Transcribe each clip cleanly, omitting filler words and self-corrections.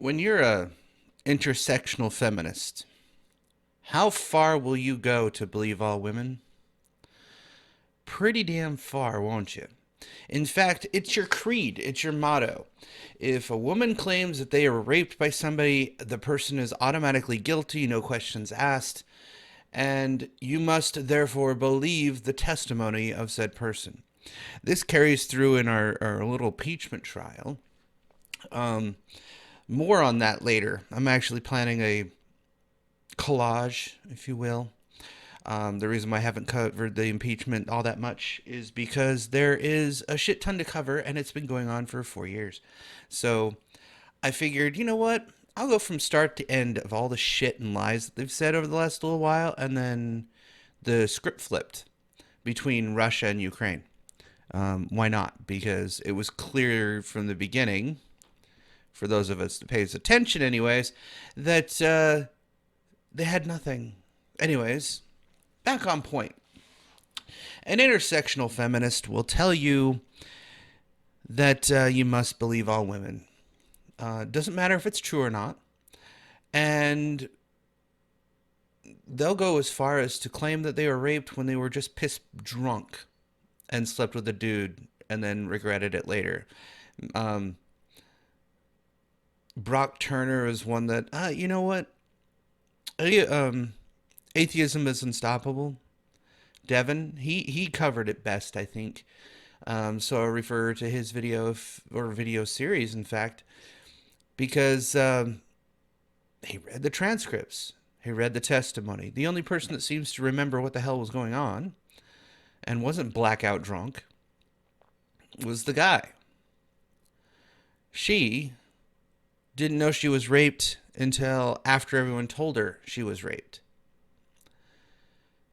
When you're a intersectional feminist, how far will you go to believe all women? Pretty damn far, won't you? In fact, it's your creed, it's your motto. If a woman claims that they were raped by somebody, the person is automatically guilty, no questions asked, and you must therefore believe the testimony of said person. This carries through in our little impeachment trial. Um, More on that later. I'm actually planning a collage, if you will. The reason why I haven't covered the impeachment all that much is because there is a shit ton to cover, and it's been going on for 4 years. So I figured, you know what? I'll go from start to end of all the shit and lies that they've said over the last little while, and then the script flipped between Russia and Ukraine. Why not? Because it was clear from the beginning, for those of us that pays attention, anyways, that they had nothing. Anyways, back on point. An intersectional feminist will tell you that you must believe all women. Doesn't matter if it's true or not. And they'll go as far as to claim that they were raped when they were just piss drunk and slept with a dude and then regretted it later. Um, Brock Turner is one that, you know what? Atheism is unstoppable. Devin, he covered it best, I think. So I refer to his or video series, in fact, because he read the transcripts. He read the testimony. The only person that seems to remember what the hell was going on and wasn't blackout drunk was the guy. She didn't know she was raped until after everyone told her she was raped.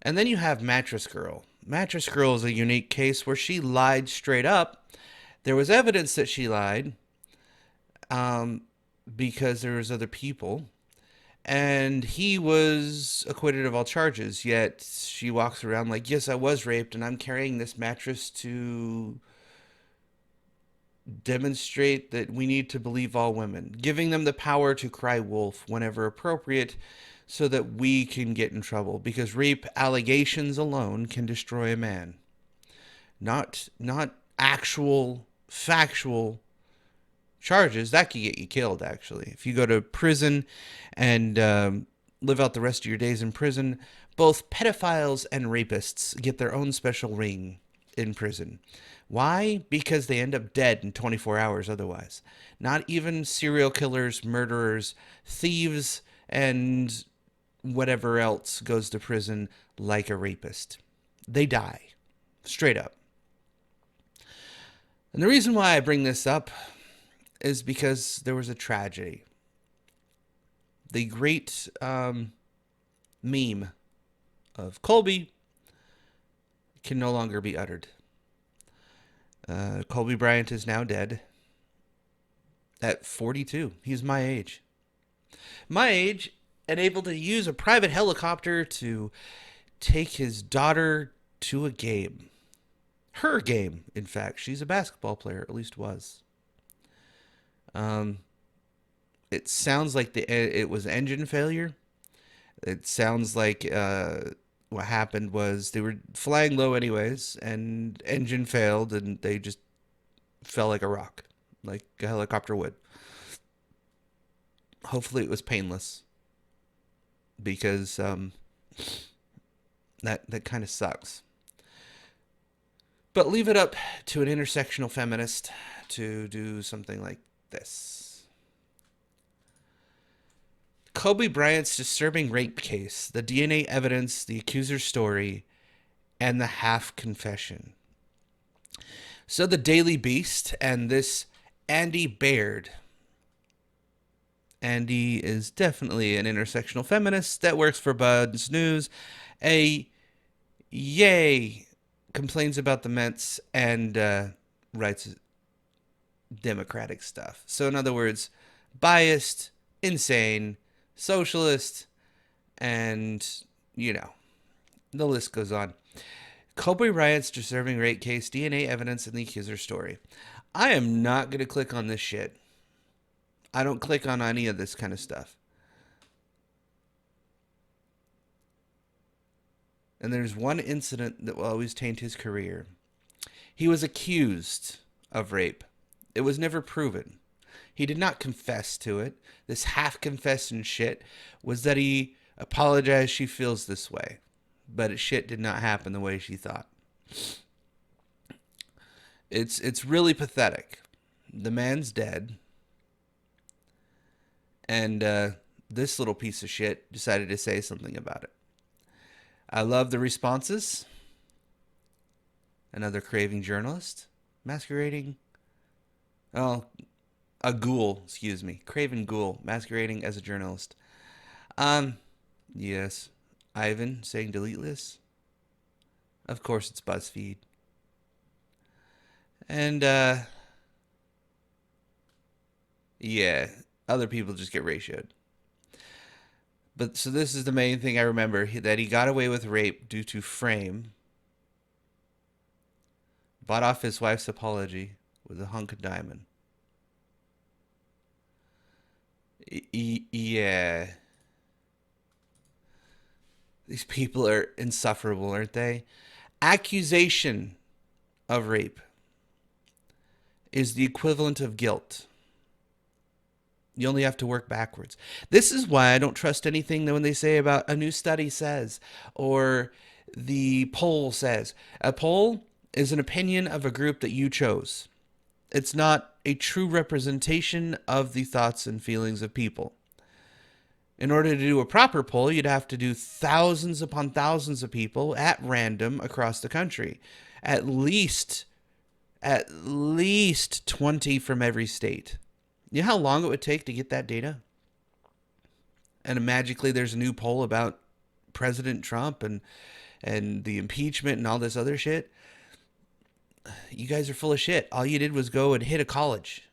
And then you have Mattress Girl. Mattress Girl is a unique case where she lied straight up. There was evidence that she lied um, because there was other people. And he was acquitted of all charges. Yet she walks around like, yes, I was raped, and I'm carrying this mattress to demonstrate that we need to believe all women, giving them the power to cry wolf whenever appropriate so that we can get in trouble, because rape allegations alone can destroy a man. Not actual factual charges that could get you killed, actually. If you go to prison and live out the rest of your days in prison, both pedophiles and rapists get their own special ring in prison. Why? Because they end up dead in 24 hours otherwise. Not even serial killers, murderers, thieves, and whatever else goes to prison like a rapist. They die. Straight up. And the reason why I bring this up is because there was a tragedy. The great meme of Colby can no longer be uttered. Kobe Bryant is now dead at 42. He's my age. My age, and able to use a private helicopter to take his daughter to a game. Her game, in fact. She's a basketball player, at least was. Um, it sounds like it was engine failure. It sounds like what happened was they were flying low anyways, and engine failed, and they just fell like a rock, like a helicopter would. Hopefully, it was painless, because that kind of sucks. But leave it up to an intersectional feminist to do something like this. Kobe Bryant's disturbing rape case, the DNA evidence, the accuser's story, and the half confession. So the Daily Beast and this Andy Baird. Andy is definitely an intersectional feminist that works for Bud's News. A yay complains about the Mets and writes democratic stuff. So in other words, biased, insane, socialist, and, you know, the list goes on. Kobe Bryant's disturbing rape case, DNA evidence, and the accuser's story. I am not going to click on this shit. I don't click on any of this kind of stuff. And there's one incident that will always taint his career. He was accused of rape. It was never proven. He did not confess to it. This half confession shit was that he apologized she feels this way. But shit did not happen the way she thought. It's really pathetic. The man's dead. And this little piece of shit decided to say something about it. I love the responses. Another craving journalist masquerading. Oh, a ghoul, excuse me. Craven ghoul masquerading as a journalist. Yes. Ivan saying delete this. Of course it's Buzzfeed. And, yeah, other people just get ratioed. But so this is the main thing I remember, that he got away with rape due to frame. Bought off his wife's apology with a hunk of diamond. Yeah. These people are insufferable, aren't they? Accusation of rape is the equivalent of guilt. You only have to work backwards. This is why I don't trust anything that when they say about a new study says or the poll says. A poll is an opinion of a group that you chose. It's not a true representation of the thoughts and feelings of people. In order to do a proper poll, you'd have to do thousands upon thousands of people at random across the country. At least 20 from every state. You know how long it would take to get that data? And magically there's a new poll about President Trump and the impeachment and all this other shit. You guys are full of shit. All you did was go and hit a college,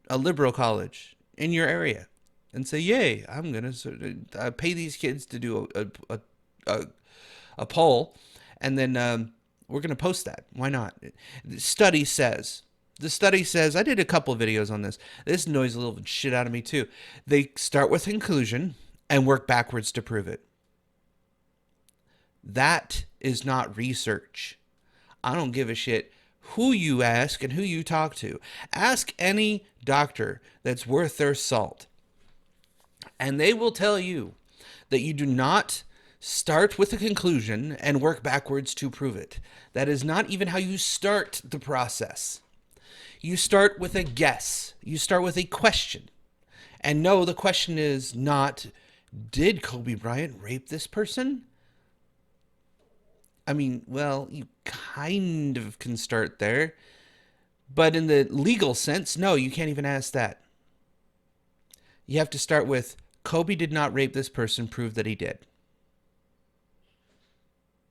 a liberal college in your area, and say, yay, I'm going to pay these kids to do a poll, and then we're going to post that. Why not? The study says, I did a couple of videos on this. This annoys a little shit out of me too. They start with conclusion and work backwards to prove it. That is not research. I don't give a shit who you ask and who you talk to. Ask any doctor that's worth their salt. And they will tell you that you do not start with a conclusion and work backwards to prove it. That is not even how you start the process. You start with a guess. You start with a question. And no, the question is not, did Kobe Bryant rape this person? I mean, well, you kind of can start there. But in the legal sense, no, you can't even ask that. You have to start with, Kobe did not rape this person, prove that he did.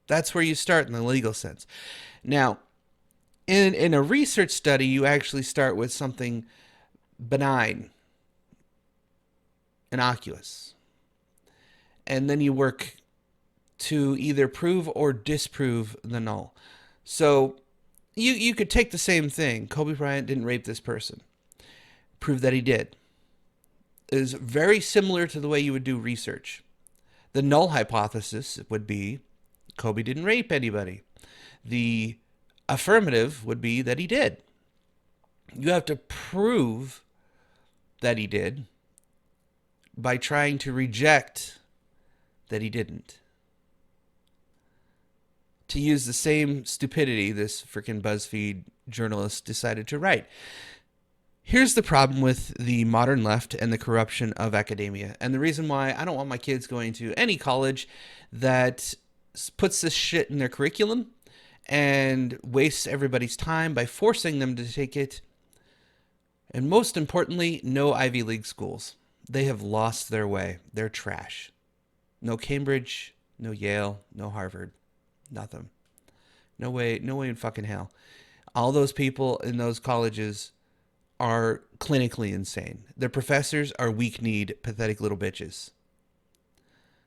That's where you start in the legal sense. Now, in a research study, you actually start with something benign, innocuous. And then you work to either prove or disprove the null. So you could take the same thing. Kobe Bryant didn't rape this person. Prove that he did. It is very similar to the way you would do research. The null hypothesis would be Kobe didn't rape anybody. The affirmative would be that he did. You have to prove that he did by trying to reject that he didn't. To use the same stupidity this freaking BuzzFeed journalist decided to write. Here's the problem with the modern left and the corruption of academia. And the reason why I don't want my kids going to any college that puts this shit in their curriculum and wastes everybody's time by forcing them to take it. And most importantly, no Ivy League schools. They have lost their way. They're trash. No Cambridge, no Yale, no Harvard. Nothing. No way in fucking hell. All those people in those colleges are clinically insane. Their professors are weak-kneed, pathetic little bitches.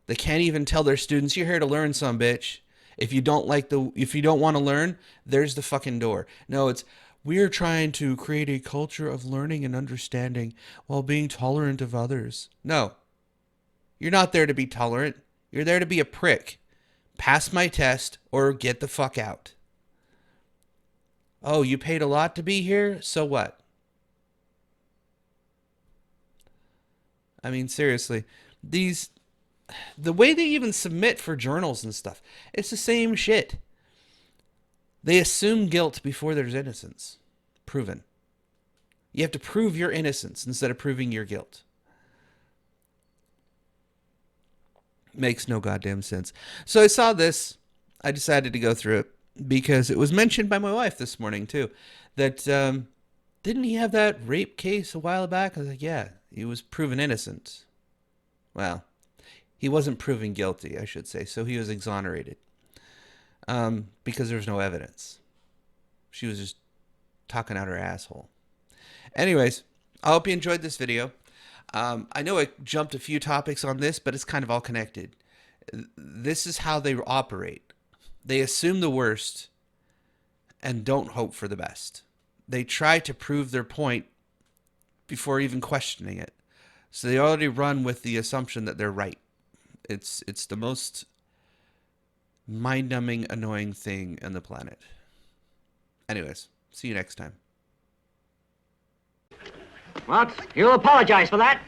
They can't even tell their students, you're here to learn, some bitch. If you don't want to learn, there's the fucking door. No, it's, We are trying to create a culture of learning and understanding while being tolerant of others. No, you're not there to be tolerant. You're there to be a prick. Pass my test or get the fuck out. Oh, you paid a lot to be here? So what? I mean, seriously. The way they even submit for journals and stuff, it's the same shit. They assume guilt before there's innocence. Proven. You have to prove your innocence instead of proving your guilt. Makes no goddamn sense. So I saw this. I decided to go through it because it was mentioned by my wife this morning too. That didn't he have that rape case a while back? I was like, yeah, he was proven innocent. Well, he wasn't proven guilty, I should say. So he was exonerated because there was no evidence. She was just talking out her asshole. Anyways, I hope you enjoyed this video. I know I jumped a few topics on this, but it's kind of all connected. This is how they operate. They assume the worst and don't hope for the best. They try to prove their point before even questioning it. So they already run with the assumption that they're right. It's the most mind-numbing, annoying thing on the planet. Anyways, see you next time. What? You'll apologize for that?